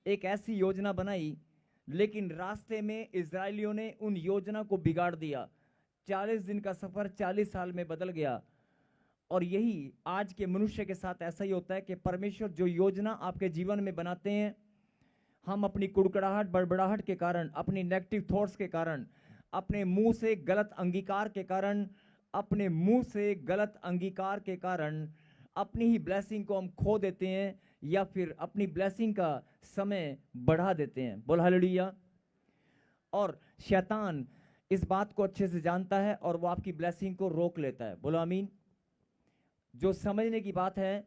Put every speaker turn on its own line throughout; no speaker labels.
एक ऐसी योजना बनाई, लेकिन रास्ते में इजरायलियों ने उन योजना को बिगाड़ दिया। 40 दिन का सफर 40 साल में बदल गया। और यही आज के मनुष्य के साथ ऐसा ही होता है कि परमेश्वर जो योजना आपके जीवन में बनाते हैं, हम अपनी कुड़कुड़ाहट, बड़बड़ाहट के कारण, अपनी नेगेटिव थॉट्स के कारण, अपने मुंह से गलत अंगीकार के कारण, अपने मुंह से गलत अंगीकार के कारण अपनी ही ब्लेसिंग को हम खो देते हैं, या फिर अपनी ब्लेसिंग का समय बढ़ा देते हैं। बोल हालेलुया। और शैतान इस बात को अच्छे से जानता है और वो आपकी ब्लेसिंग को रोक लेता है। बोलो आमीन। जो समझने की बात है,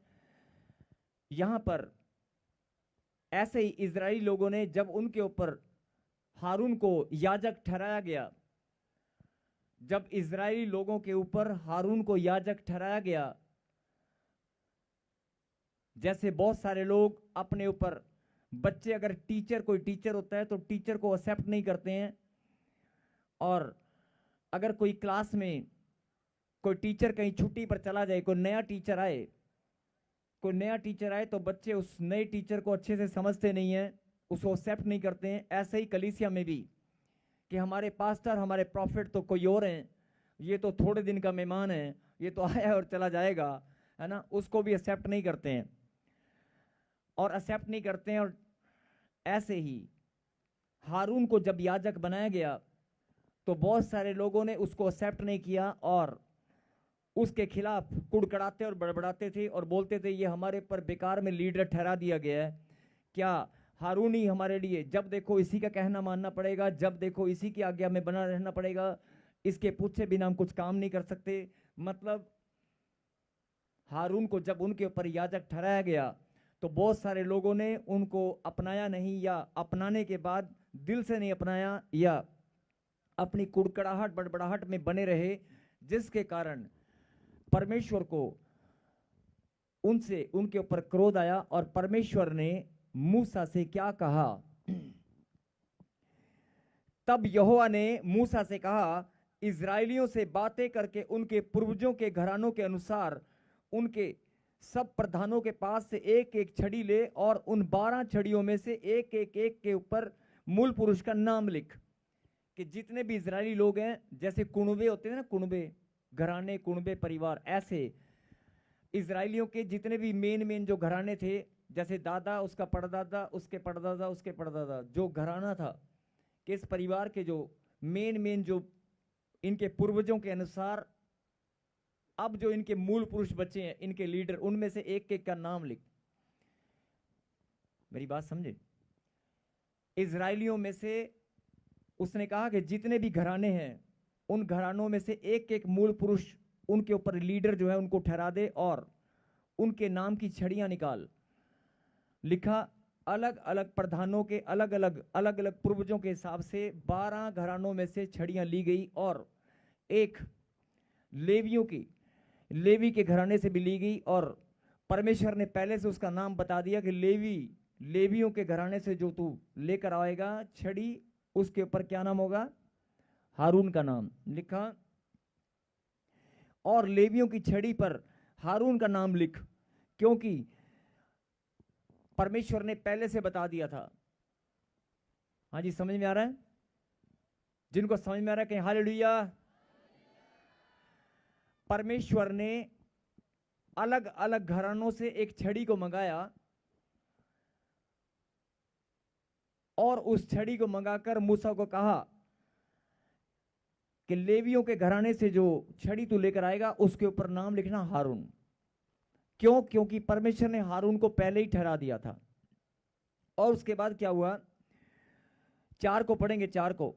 यहां पर ऐसे ही इजरायली लोगों ने, जब उनके ऊपर हारून को याजक ठहराया गया, जब इजरायली लोगों के ऊपर हारून को याजक ठहराया गया, जैसे बहुत सारे लोग अपने ऊपर, बच्चे, अगर टीचर, कोई टीचर होता है तो टीचर को एक्सेप्ट नहीं करते हैं, और अगर कोई क्लास में कोई टीचर कहीं छुट्टी पर चला जाए, कोई नया टीचर आए तो बच्चे उस नए टीचर को अच्छे से समझते नहीं हैं, उसको एक्सेप्ट नहीं करते हैं। ऐसे ही कलीसिया में भी, कि हमारे पास्टर, हमारे प्रॉफिट तो कोई और हैं, ये तो थोड़े दिन का मेहमान है, ये तो आया और चला जाएगा, है ना, उसको भी एक्सेप्ट नहीं करते हैं और ऐसे ही हारून को जब याजक बनाया गया तो बहुत सारे लोगों ने उसको एक्सेप्ट नहीं किया और उसके खिलाफ कुड़कड़ाते और बड़बड़ाते थे और बोलते थे, ये हमारे पर बेकार में लीडर ठहरा दिया गया है, क्या हारून ही हमारे लिए, जब देखो इसी का कहना मानना पड़ेगा, जब देखो इसी की आज्ञा में बना रहना पड़ेगा, इसके पूछे बिना हम कुछ काम नहीं कर सकते। मतलब हारून को जब उनके ऊपर याजक ठहराया गया तो बहुत सारे लोगों ने उनको अपनाया नहीं, या अपनाने के बाद दिल से नहीं अपनाया, या अपनी कुड़कड़ाहट, बड़बड़ाहट में बने रहे, जिसके कारण परमेश्वर को उनके ऊपर क्रोध आया। और परमेश्वर ने मूसा से क्या कहा? तब यहोवा ने मूसा से कहा, इजरायलियों से बातें करके उनके पूर्वजों के घरानों के अनुसार उनके सब प्रधानों के पास से एक एक छड़ी ले, और उन 12 छड़ियों में से एक के ऊपर मूल पुरुष का नाम लिख। कि जितने भी इजरायली लोग हैं, जैसे कुणबे होते हैं ना, कुणबे घराने, कुणबे परिवार, ऐसे इजरायलियों के जितने भी मेन जो घराने थे, जैसे दादा, उसका परदादा, उसके परदादा, उसके परदादा, जो घराना था, कि इस परिवार के जो मेन जो इनके पूर्वजों के अनुसार अब जो इनके मूल पुरुष बचे हैं, इनके लीडर, उनमें से एक एक का नाम लिख। मेरी बात समझे? इजरायलियों में से उसने कहा कि जितने भी घराने हैं, उन घरानों में से एक एक मूल पुरुष, उनके ऊपर लीडर जो है उनको ठहरा दे, और उनके नाम की छड़ियां निकाल। लिखा, अलग अलग प्रधानों के अलग अलग पूर्वजों के हिसाब से 12 घरानों में से छड़ियां ली गई, और एक लेवी के घराने से भी ली गई। और परमेश्वर ने पहले से उसका नाम बता दिया कि लेवियों के घराने से जो तू लेकर आएगा छड़ी, उसके ऊपर क्या नाम होगा? हारून का नाम। लिखा, और लेवियों की छड़ी पर हारून का नाम लिख, क्योंकि परमेश्वर ने पहले से बता दिया था। हाँ जी, समझ में आ रहा है? जिनको समझ में आ रहा है कि हालेलुया। परमेश्वर ने अलग अलग घरानों से एक छड़ी को मंगाया, और उस छड़ी को मंगाकर मूसा को कहा कि लेवियों के घराने से जो छड़ी तू लेकर आएगा उसके ऊपर नाम लिखना हारून। क्यों? क्योंकि परमेश्वर ने हारून को पहले ही ठहरा दिया था। और उसके बाद क्या हुआ? 4 को पढ़ेंगे, 4 को।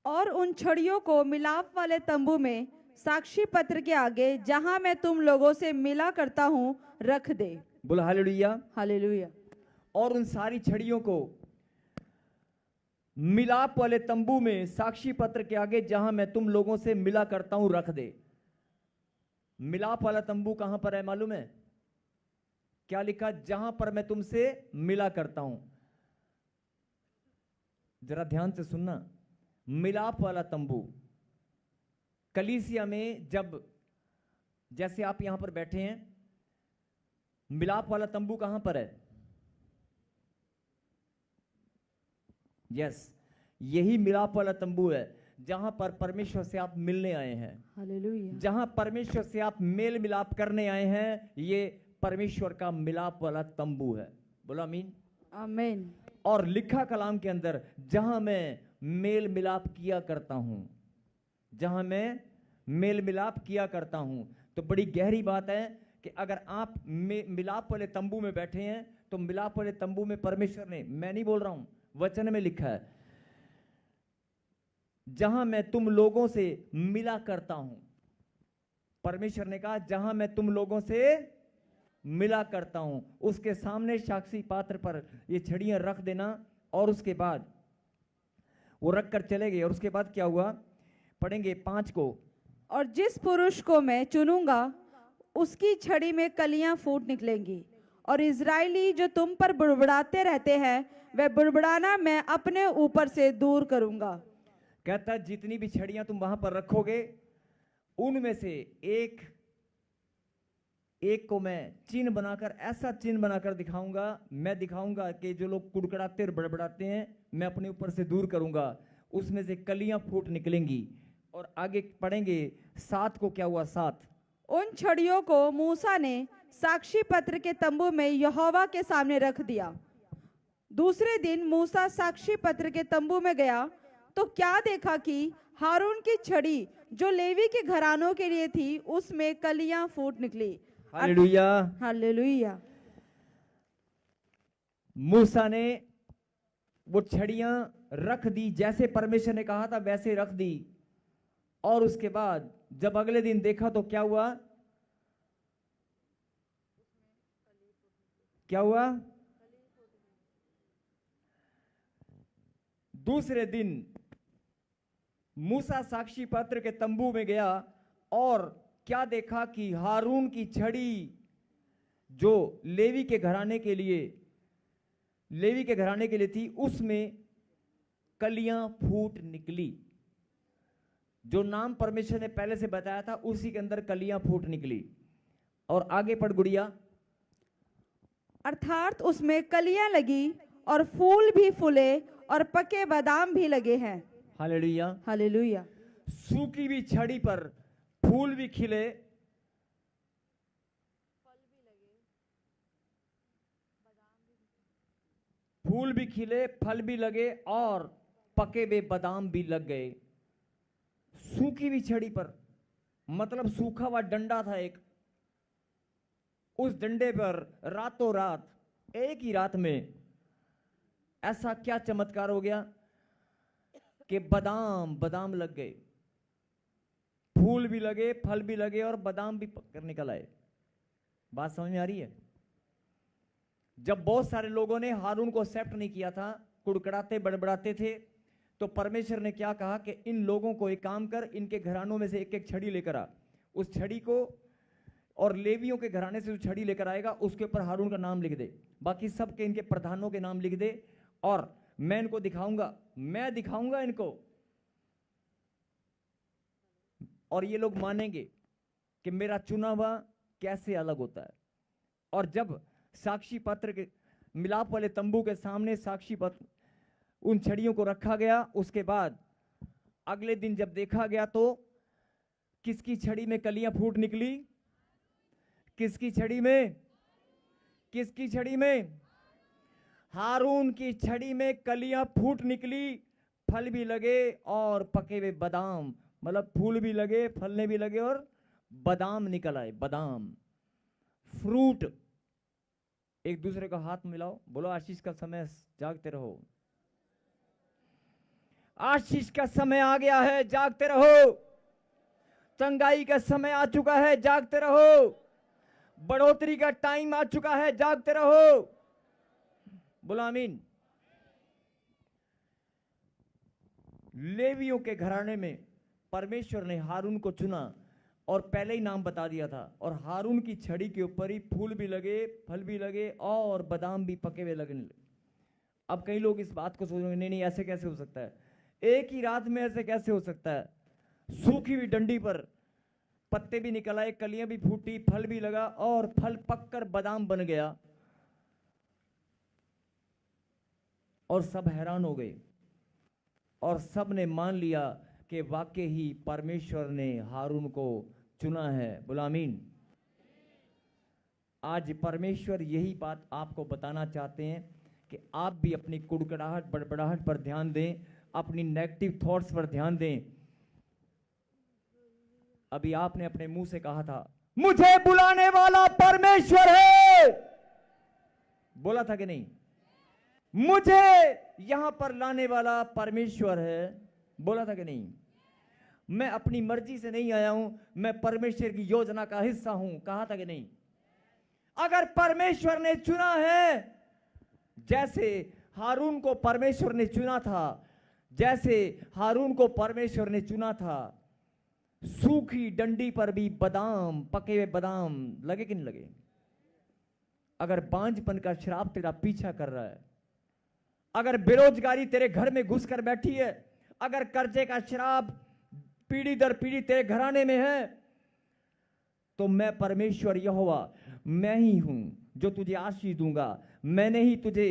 और उन छड़ियों को मिलाप वाले तंबू में साक्षी पत्र के आगे, जहां मैं तुम लोगों से मिला करता हूं, रख दे।
बोलो हालेलुया।
हालेलुया।
और उन सारी छड़ियों को मिलाप वाले तंबू में साक्षी पत्र के आगे, जहां मैं तुम लोगों से मिला करता हूं, रख दे। मिलाप वाला तंबू कहां पर है मालूम है? क्या लिखा? जहां पर मैं तुमसे मिला करता हूं। जरा ध्यान से सुनना, मिलाप वाला तंबू। कलीसिया में जब, जैसे आप यहां पर बैठे हैं, मिलाप वाला तंबू कहां पर है? यस, यही मिलाप वाला तंबू है जहां पर परमेश्वर से आप मिलने आए हैं,
हालेलुया,
जहां परमेश्वर से आप मेल मिलाप करने आए हैं। ये परमेश्वर का मिलाप वाला तंबू है। बोलो आमीन।
आमीन।
और लिखा कलाम के अंदर, जहां मैं मेल मिलाप किया करता हूं, जहां मैं मेल मिलाप किया करता हूं। तो बड़ी गहरी बात है कि अगर आप मिलाप वाले तंबू में बैठे हैं, तो मिलाप वाले तंबू में परमेश्वर ने, मैं नहीं बोल रहा हूं, वचन में लिखा है, जहां मैं तुम लोगों से मिला करता हूं। परमेश्वर ने कहा जहां मैं तुम लोगों से मिला करता हूं, उसके सामने साक्षी पात्र पर ये छड़ियां रख देना। और उसके बाद वो रख कर चले गए। और उसके बाद क्या हुआ, पढ़ेंगे 5 को।
और जिस पुरुष को मैं चुनूंगा उसकी छड़ी में कलियां फूट निकलेंगी, और इजरायली जो तुम पर बुड़बुड़ाते रहते हैं वह बुड़बुड़ाना मैं अपने ऊपर से दूर करूंगा।
कहता है जितनी भी छड़ियां तुम वहां पर रखोगे, उनमें से एक को मैं चिन्ह बनाकर, ऐसा चिन्ह बनाकर दिखाऊंगा। मैं दिखाऊंगा कि जो लोग कुड़कुड़ाते और बड़बड़ाते हैं, मैं अपने ऊपर से दूर करूंगा, उसमें से कलियां फूट निकलेंगी। और आगे पढ़ेंगे 7 को, क्या हुआ 7।
उन छड़ियों को मूसा ने साक्षी पत्र के तंबू में यहोवा के सामने रख दिया। दूसरे दिन मूसा साक्षी पत्र के तंबू में गया तो क्या देखा कि हारून की छड़ी जो लेवी के घरानों के लिए थी, उसमें कलियां फूट निकली।
Hallelujah,
hallelujah.
मूसा ने वो छड़ियां रख दी, जैसे परमेश्वर ने कहा था वैसे रख दी। और उसके बाद जब अगले दिन देखा तो क्या हुआ, क्या हुआ, दूसरे दिन मूसा साक्षी पत्र के तंबू में गया और क्या देखा कि हारून की छड़ी जो लेवी के घराने के लिए थी, उसमें कलियां फूट निकली। जो नाम परमेश्वर ने पहले से बताया था उसी के अंदर कलियां फूट निकली। और आगे पढ़ गुड़िया।
अर्थात उसमें कलियां लगी और फूल भी फूले और पके बादाम भी लगे हैं।
Hallelujah,
hallelujah.
सूखी भी छड़ी पर फूल भी खिले, फूल भी खिले, फल भी लगे और पके हुए बादाम भी लग गए। सूखी भी छड़ी पर, मतलब सूखा हुआ डंडा था एक, उस डंडे पर रातों रात, एक ही रात में ऐसा क्या चमत्कार हो गया कि बादाम लग गए, फूल भी लगे, फल भी लगे और बादाम भी पककर निकल आए। बात समझ में आ रही है? जब बहुत सारे लोगों ने हारून को एक्सेप्ट नहीं किया था, कुड़कुड़ाते बड़बड़ाते थे, तो परमेश्वर ने क्या कहा कि इन लोगों को एक काम कर, इनके घरानों में से एक एक छड़ी लेकर आ। उस छड़ी को, और लेवियों के घराने से जो छड़ी लेकर आएगा उसके ऊपर हारून का नाम लिख दे, बाकी सबके इनके प्रधानों के नाम लिख दे, और मैं इनको दिखाऊंगा, मैं दिखाऊंगा इनको, और ये लोग मानेंगे कि मेरा चुना हुआ कैसे अलग होता है। और जब साक्षी पत्र के मिलाप वाले तंबू के सामने साक्षी पत्र, उन छड़ियों को रखा गया, उसके बाद अगले दिन जब देखा गया तो किसकी छड़ी में कलियां फूट निकली? किसकी छड़ी में? किसकी छड़ी में? हारून की छड़ी में कलियां फूट निकली, फल भी लगे और पके हुए बादाम, मतलब फूल भी लगे, फलने भी लगे और बादाम निकल आए। बादाम, फ्रूट। एक दूसरे को हाथ मिलाओ, बोलो आशीष का समय, जागते रहो। आशीष का समय आ गया है, जागते रहो। चंगाई का समय आ चुका है, जागते रहो। बढ़ोतरी का टाइम आ चुका है, जागते रहो। बोलो आमीन। लेवियों के घराने में परमेश्वर ने हारून को चुना और पहले ही नाम बता दिया था, और हारून की छड़ी के ऊपर ही फूल भी लगे, फल भी लगे और बादाम भी पके हुए लगने लगे। अब कई लोग इस बात को सोचेंगे, नहीं नहीं ऐसे कैसे हो सकता है, एक ही रात में ऐसे कैसे हो सकता है? सूखी हुई डंडी पर पत्ते भी निकल आए, कलियां भी फूटी, फल भी लगा और फल पककर बादाम बन गया। और सब हैरान हो गए। और सब ने मान लिया कि वाकई ही परमेश्वर ने हारून को चुना है। बोलो आमीन। आज परमेश्वर यही बात आपको बताना चाहते हैं कि आप भी अपनी कुड़कुड़ाहट बड़बड़ाहट पर ध्यान दें, अपनी नेगेटिव थॉट्स पर ध्यान दें। अभी आपने अपने मुंह से कहा था मुझे बुलाने वाला परमेश्वर है, बोला था कि नहीं? मुझे यहां पर लाने वाला परमेश्वर है, बोला था कि नहीं? मैं अपनी मर्जी से नहीं आया हूं, मैं परमेश्वर की योजना का हिस्सा हूं, कहा था कि नहीं? अगर परमेश्वर ने चुना है, जैसे हारून को परमेश्वर ने चुना था, जैसे हारून को परमेश्वर ने चुना था, सूखी डंडी पर भी बादाम, पके हुए बादाम लगे कि नहीं लगे? अगर बांझपन का श्राप तेरा पीछा कर रहा है, अगर बेरोजगारी तेरे घर में घुस कर बैठी है, अगर कर्जे का श्राप पीढ़ी दर पीढ़ी तेरे घराने में है, तो मैं परमेश्वर यहोवा, मैं ही हूं जो तुझे आशीष दूंगा। मैंने ही तुझे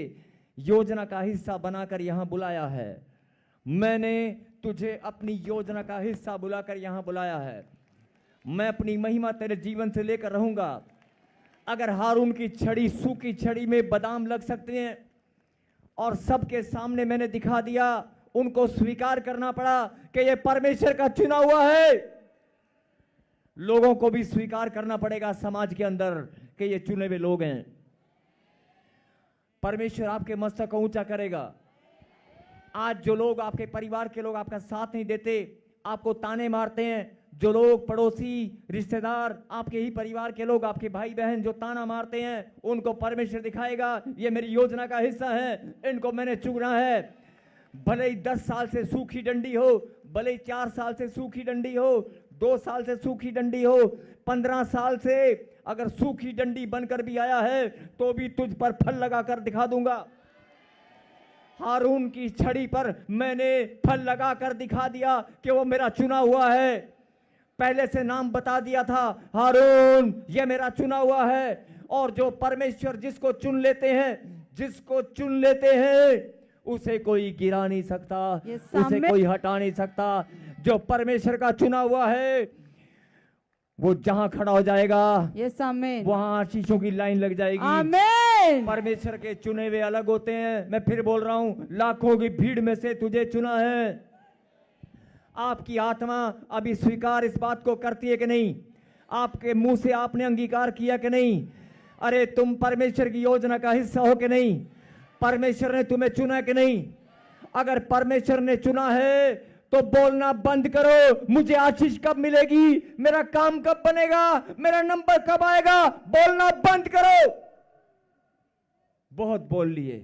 योजना का हिस्सा बनाकर यहां बुलाया है। मैंने तुझे अपनी योजना का हिस्सा बुलाकर यहां बुलाया है। मैं अपनी महिमा तेरे जीवन से लेकर रहूंगा। अगर हारून की छड़ी, सूखी छड़ी में बादाम लग सकते हैं और सबके सामने मैंने दिखा दिया, उनको स्वीकार करना पड़ा कि ये परमेश्वर का चुना हुआ है, लोगों को भी स्वीकार करना पड़ेगा समाज के अंदर कि ये चुने हुए लोग हैं। परमेश्वर आपके मस्तक को ऊंचा करेगा। आज जो लोग, आपके परिवार के लोग आपका साथ नहीं देते, आपको ताने मारते हैं, जो लोग पड़ोसी, रिश्तेदार, आपके ही परिवार के लोग, आपके भाई बहन जो ताना मारते हैं, उनको परमेश्वर दिखाएगा ये मेरी योजना का हिस्सा है, इनको मैंने चुना है। भले ही 10 साल से सूखी डंडी हो, भले ही 4 साल से सूखी डंडी हो, 2 साल से सूखी डंडी हो, 15 साल से अगर सूखी डंडी बनकर भी आया है तो भी तुझ पर फल लगाकर दिखा दूंगा। हारून की छड़ी पर मैंने फल लगाकर दिखा दिया कि वो मेरा चुना हुआ है। पहले से नाम बता दिया था, हारून ये मेरा चुना हुआ है। और जो परमेश्वर जिसको चुन लेते हैं, जिसको चुन लेते हैं, उसे कोई गिरा नहीं सकता, उसे कोई हटा नहीं सकता। जो परमेश्वर का चुना हुआ है वो जहां खड़ा हो जाएगा, वहां आशीषों की लाइन लग जाएगी।
आमीन।
परमेश्वर के चुने हुए अलग होते हैं। मैं फिर बोल रहा हूं, लाखों की भीड़ में से तुझे चुना है। आपकी आत्मा अभी स्वीकार इस बात को करती है कि नहीं? आपके मुंह से आपने अंगीकार किया कि नहीं? अरे तुम परमेश्वर की योजना का हिस्सा हो कि नहीं? परमेश्वर ने तुम्हें चुना कि नहीं? अगर परमेश्वर ने चुना है तो बोलना बंद करो, मुझे आशीष कब मिलेगी, मेरा काम कब बनेगा, मेरा नंबर कब आएगा, बोलना बंद करो। बहुत बोल लिए,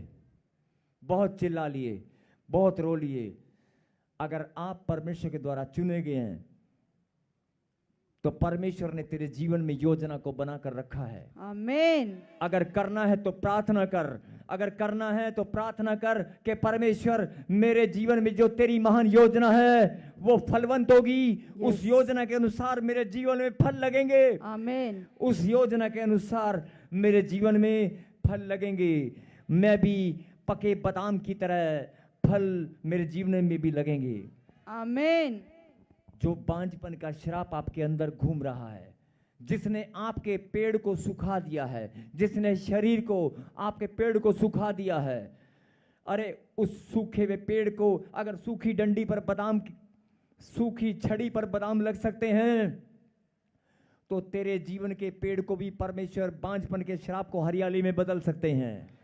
बहुत चिल्ला लिए, बहुत रो लिए। अगर आप परमेश्वर के द्वारा चुने गए हैं तो परमेश्वर ने तेरे जीवन में योजना को बनाकर रखा है।
आमीन।
अगर करना है तो प्रार्थना कर, अगर करना है तो प्रार्थना कर कि परमेश्वर मेरे जीवन में जो तेरी महान योजना है वो फलवंत होगी। उस योजना के अनुसार मेरे जीवन में फल लगेंगे।
आमीन।
उस योजना के अनुसार मेरे जीवन में फल लगेंगे। मैं भी पके बादाम की तरह फल मेरे जीवन में भी लगेंगे।
आमीन।
जो बांझपन का श्राप आपके अंदर घूम रहा है, जिसने आपके पेड़ को सुखा दिया है, जिसने शरीर को, आपके पेड़ को सुखा दिया है, अरे उस सूखे हुए पेड़ को अगर सूखी डंडी पर बादाम, सूखी छड़ी पर बादाम लग सकते हैं तो तेरे जीवन के पेड़ को भी परमेश्वर बांझपन के श्राप को हरियाली में बदल सकते हैं।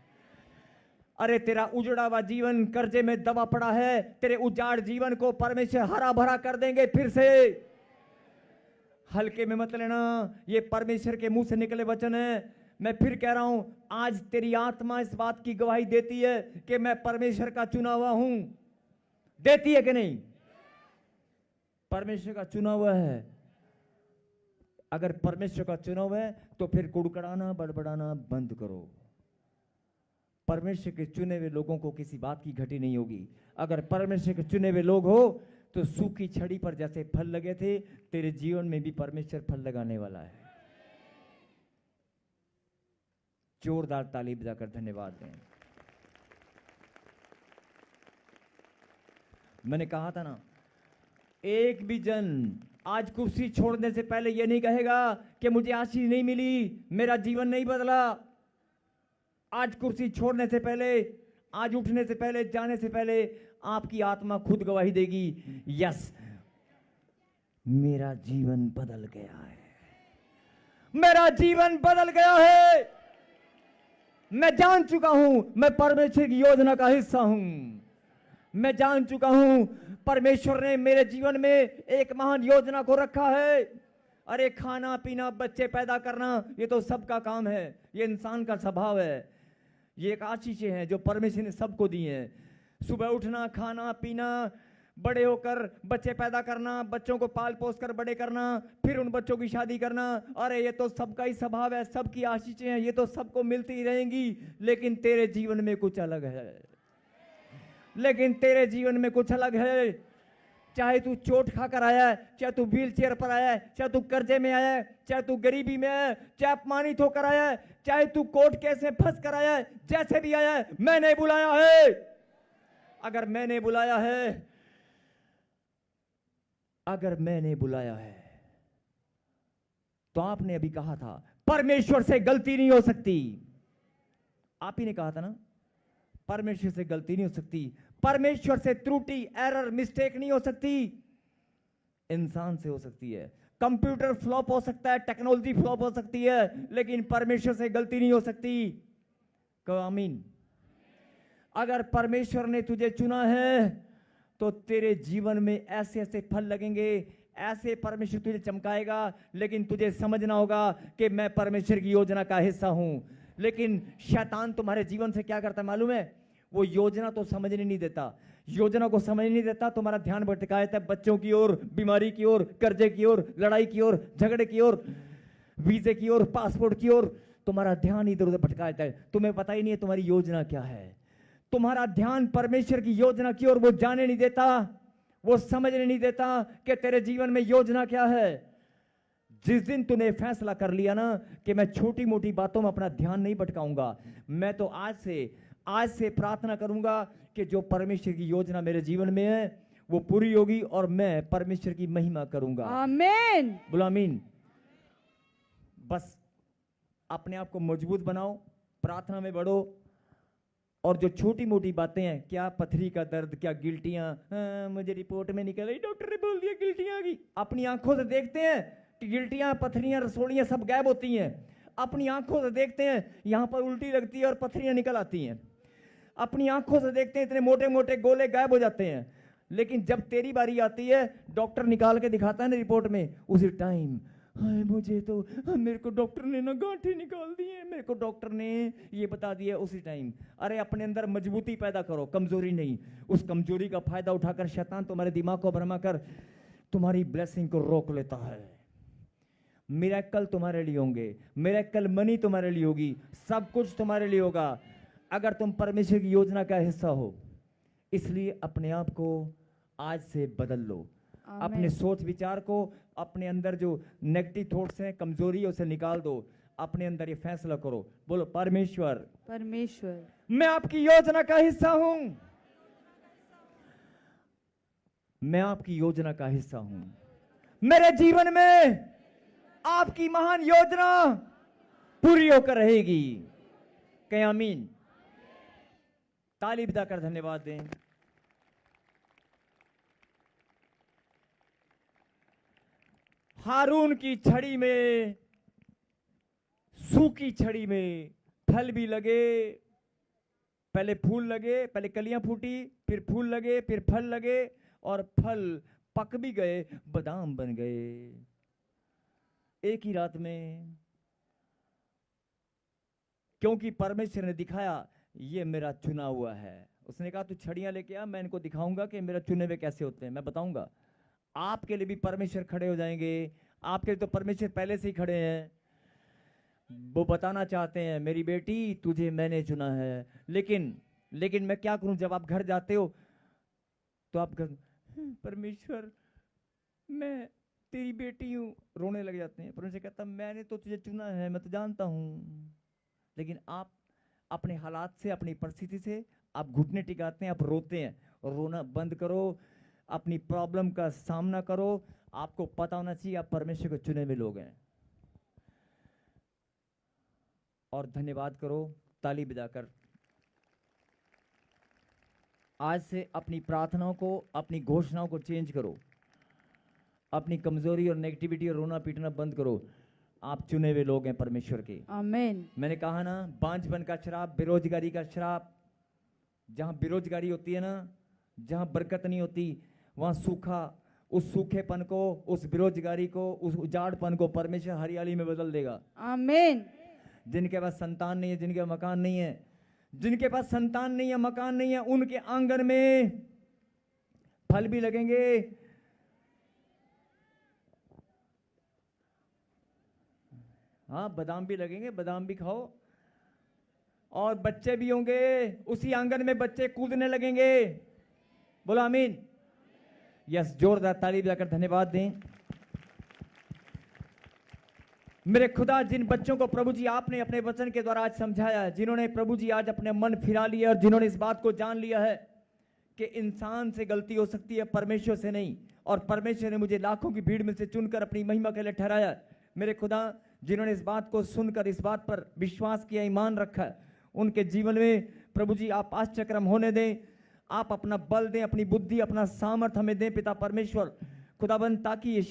अरे तेरा उजड़ा हुआ जीवन कर्जे में दबा पड़ा है, तेरे उजाड़ जीवन को परमेश्वर हरा भरा कर देंगे फिर से। हल्के में मत लेना, ये परमेश्वर के मुंह से निकले वचन है। मैं फिर कह रहा हूं, आज तेरी आत्मा इस बात की गवाही देती है कि मैं परमेश्वर का चुना हुआ हूं। देती है कि नहीं? परमेश्वर का चुना हुआ है। अगर परमेश्वर का चुना हुआ है तो फिर कुड़कुड़ाना, बड़बड़ाना बंद करो। परमेश्वर के चुने हुए लोगों को किसी बात की घटी नहीं होगी। अगर परमेश्वर के चुने हुए लोग हो तो सूखी छड़ी पर जैसे फल लगे थे, तेरे जीवन में भी परमेश्वर फल लगाने वाला है। जोरदार ताली बजाकर धन्यवाद दें। मैंने कहा था ना, एक भी जन आज कुर्सी छोड़ने से पहले ये नहीं कहेगा कि मुझे आशीष नहीं मिली, मेरा जीवन नहीं बदला। आज कुर्सी छोड़ने से पहले, आज उठने से पहले, जाने से पहले आपकी आत्मा खुद गवाही देगी, यस मेरा जीवन बदल गया है, मेरा जीवन बदल गया है। मैं जान चुका हूं मैं परमेश्वर की योजना का हिस्सा हूं। मैं जान चुका हूं परमेश्वर ने मेरे जीवन में एक महान योजना को रखा है। अरे खाना पीना, बच्चे पैदा करना, ये तो सबका काम है, ये इंसान का स्वभाव है। ये एक आशीषें हैं जो परमेश्वर ने सबको दी हैं। सुबह उठना, खाना पीना, बड़े होकर बच्चे पैदा करना, बच्चों को पाल पोस कर बड़े करना, फिर उन बच्चों की शादी करना, अरे ये तो सबका ही स्वभाव है, सबकी आशीषें हैं, ये तो सबको मिलती ही रहेंगी। लेकिन तेरे जीवन में कुछ अलग है, लेकिन तेरे जीवन में कुछ अलग है। चाहे तू चोट खाकर आया है, चाहे तू व्हील चेयर पर आया है, चाहे तू कर्जे में आया है, चाहे तू गरीबी में आया है, चाहे अपमानित होकर आया है, चाहे तू कोर्ट केस में फंस कर आया है, जैसे भी आया है, मैंने बुलाया है। अगर मैंने बुलाया है, अगर मैंने बुलाया है, तो आपने अभी कहा था परमेश्वर से गलती नहीं हो सकती। आप ही ने कहा था ना, परमेश्वर से गलती नहीं हो सकती, परमेश्वर से त्रुटि, एरर, मिस्टेक नहीं हो सकती। इंसान से हो सकती है, कंप्यूटर फ्लॉप हो सकता है, टेक्नोलॉजी फ्लॉप हो सकती है, लेकिन परमेश्वर से गलती नहीं हो सकती। कहो आमीन। अगर परमेश्वर ने तुझे चुना है तो तेरे जीवन में ऐसे ऐसे फल लगेंगे, ऐसे परमेश्वर तुझे चमकाएगा, लेकिन तुझे समझना होगा कि मैं परमेश्वर की योजना का हिस्सा हूं। लेकिन शैतान तुम्हारे जीवन से क्या करता है मालूम है? वो योजना तो समझने नहीं देता, योजना को समझ नहीं देता, तुम्हारा ध्यान भटका देता है बच्चों की ओर, बीमारी की ओर, कर्जे की ओर, लड़ाई की ओर, झगड़े की ओर, वीजे की ओर, पासपोर्ट की ओर। तुम्हारा ध्यान इधर उधर भटका देता है, तुम्हें पता ही नहीं है तुम्हारी योजना क्या है। तुम्हारा ध्यान परमेश्वर की योजना की ओर वो जाने नहीं देता, वो समझने नहीं देता कि तेरे जीवन में योजना क्या है। जिस दिन तूने फैसला कर लिया ना कि मैं छोटी मोटी बातों में अपना ध्यान नहीं भटकाऊंगा, मैं तो आज से प्रार्थना करूंगा कि जो परमेश्वर की योजना मेरे जीवन में है वो पूरी होगी और मैं परमेश्वर की महिमा करूंगा।
आमीन।
बोलो आमीन। बस अपने आप को मजबूत बनाओ, प्रार्थना में बढ़ो, और जो छोटी मोटी बातें हैं, क्या पथरी का दर्द, क्या गिल्टियां, मुझे रिपोर्ट में निकल आई, डॉक्टर ने बोल दिया गिल्टियां आ गई। अपनी आंखों से देखते हैं कि गिल्टियां, पथरियां, रसोड़ियां सब गायब होती हैं। अपनी आंखों से देखते हैं यहां पर उल्टी लगती है और पथरियां निकल आती हैं। अपनी आंखों से देखते हैं इतने मोटे मोटे गोले गायब हो जाते हैं। लेकिन जब तेरी बारी आती है, डॉक्टर निकाल के दिखाता है ना रिपोर्ट में, उसी टाइम हाय मुझे तो, मेरे को डॉक्टर ने ना गांठें निकाल दी है, मेरे को डॉक्टर ने ये बता दिया उसी टाइम। अरे अपने अंदर मजबूती पैदा करो, कमजोरी नहीं। उस कमजोरी का फायदा उठाकर शैतान तुम्हारे दिमाग को भरमा कर तुम्हारी ब्लेसिंग को रोक लेता है। मिरेकल तुम्हारे लिए होंगे, मिरेकल मनी तुम्हारे लिए होगी, सब कुछ तुम्हारे लिए होगा अगर तुम परमेश्वर की योजना का हिस्सा हो। इसलिए अपने आप को आज से बदल लो, अपने सोच विचार को, अपने अंदर जो नेगेटिव थॉट्स हैं, कमजोरी है, उसे निकाल दो। अपने अंदर ये फैसला करो, बोलो परमेश्वर,
परमेश्वर
मैं आपकी योजना का हिस्सा हूं, मैं आपकी योजना का हिस्सा हूं। मेरे जीवन में आपकी महान योजना पूरी होकर रहेगी। कहें आमीन। ताली बजाकर धन्यवाद दें। हारून की छड़ी में, सूखी छड़ी में फल भी लगे, पहले फूल लगे, पहले कलियां फूटी, फिर फूल लगे, फिर फल लगे, और फल पक भी गए, बादाम बन गए एक ही रात में। क्योंकि परमेश्वर ने दिखाया ये मेरा चुना हुआ है। उसने कहा तू छड़ियां लेके आ, मैं इनको दिखाऊंगा कि मेरा चुने हुए कैसे होते हैं, मैं बताऊंगा। आपके लिए भी परमेश्वर खड़े हो जाएंगे, आपके लिए तो परमेश्वर पहले से ही खड़े हैं। वो बताना चाहते हैं मेरी बेटी तुझे मैंने चुना है। लेकिन मैं क्या करूं, जब आप घर जाते हो तो आप परमेश्वर मैं तेरी बेटी हूं, रोने लग जाते हैं। परमेश्वर कहता मैंने तो तुझे चुना है, मैं तो जानता हूं। लेकिन आप अपने हालात से, अपनी परिस्थिति से आप घुटने टिकाते हैं, आप रोते हैं। और रोना बंद करो, अपनी प्रॉब्लम का सामना करो। आपको पता होना चाहिए आप परमेश्वर के चुने हुए लोग हैं। और धन्यवाद करो ताली बजाकर। आज से अपनी प्रार्थनाओं को, अपनी घोषणाओं को चेंज करो। अपनी कमजोरी और नेगेटिविटी और रोना पीटना बंद करो। आप चुने हुए लोग हैं परमेश्वर के।
आमीन।
मैंने कहा ना, बांझपन का श्राप, बेरोजगारी का श्राप, जहां बेरोजगारी होती है ना, जहां बरकत नहीं होती, वहां सूखा, उस सूखेपन को, उस बेरोजगारी को, उस उजाड़पन को परमेश्वर हरियाली में बदल देगा।
आमीन।
जिनके पास संतान नहीं है, जिनके पास मकान नहीं है, जिनके पास संतान नहीं है, मकान नहीं है, उनके आंगन में फल भी लगेंगे। हाँ, बादाम भी लगेंगे, बादाम भी खाओ। और बच्चे भी होंगे, उसी आंगन में बच्चे कूदने लगेंगे। बोलो आमीन। यस, जोरदार ताली बजाकर धन्यवाद दें। मेरे खुदा, जिन बच्चों को प्रभु जी आपने अपने वचन के द्वारा आज समझाया है, जिन्होंने प्रभु जी आज अपने मन फिरा लिया और जिन्होंने इस बात को जान लिया है कि इंसान से गलती हो सकती है, परमेश्वर से नहीं, और परमेश्वर ने मुझे लाखों की भीड़ में से चुनकर अपनी महिमा के लिए ठहराया। मेरे खुदा, जिन्होंने इस बात को सुनकर इस बात पर विश्वास किया, ईमान रखा, उनके जीवन में प्रभु जी आप आश्चर्यक्रम होने दें। आप अपना बल दें, अपनी बुद्धि, अपना सामर्थ हमें दें पिता परमेश्वर खुदाबंद, ताकि ये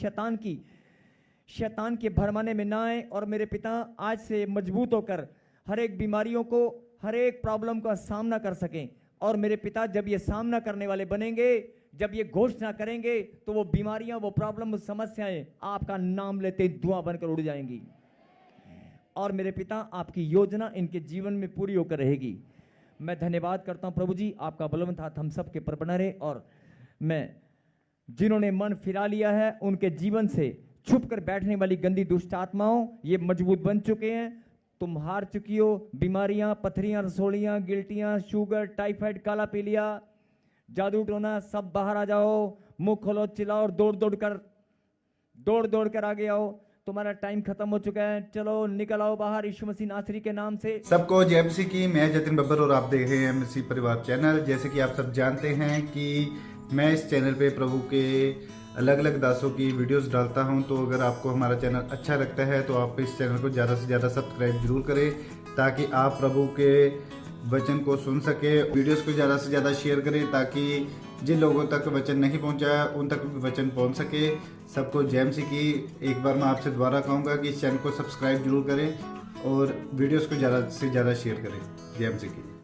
शैतान के भरमाने में ना आए। और मेरे पिता, आज से मजबूत होकर हर एक बीमारियों को, हर एक प्रॉब्लम का सामना कर सकें। और मेरे पिता, जब ये सामना करने वाले बनेंगे, जब ये घोषणा करेंगे, तो वो बीमारियां, वो प्रॉब्लम, वो समस्याएं आपका नाम लेते ही धुआं बनकर उड़ जाएंगी। और मेरे पिता, आपकी योजना इनके जीवन में पूरी होकर रहेगी। मैं धन्यवाद करता हूं प्रभु जी, आपका बलवंत हाथ हम सब के पर बना रहे। और मैं, जिन्होंने मन फिरा लिया है, उनके जीवन से छुप कर बैठने वाली गंदी दुष्ट आत्माओं, ये मजबूत बन चुके हैं। तुम हार चुकी हो। बीमारियां, पथरियां, रसोलियां, गिल्टियां, शुगर, टाइफाइड, काला पीलिया, जादू टोना, सब बाहर आ जाओ। मुंह खोलो, चिल्लाओ और दौड़ दौड़ कर आगे आओ। तुम्हारा टाइम खत्म हो चुका है। चलो निकल आओ बाहर यीशु मसीह नासरी के नाम से।
सबको जय मसीह की। मैं जतिन बब्बर और आप देख रहे हैं मसीह परिवार चैनल। जैसे कि आप सब जानते हैं कि मैं इस चैनल पे प्रभु के अलग अलग दासों की वीडियोस डालता हूं। तो अगर आपको हमारा चैनल अच्छा लगता है तो आप इस चैनल को ज़्यादा से ज़्यादा सब्सक्राइब जरूर करें, ताकि आप प्रभु के वचन को सुन सके। वीडियोस को ज़्यादा से ज़्यादा शेयर करें, ताकि जिन लोगों तक वचन नहीं पहुंचा उन तक वचन पहुंच सके। सबको जय मसीह की। एक बार मैं आपसे दोबारा कहूँगा कि इस चैनल को सब्सक्राइब जरूर करें और वीडियोस को ज़्यादा से ज़्यादा शेयर करें। जय मसीह की।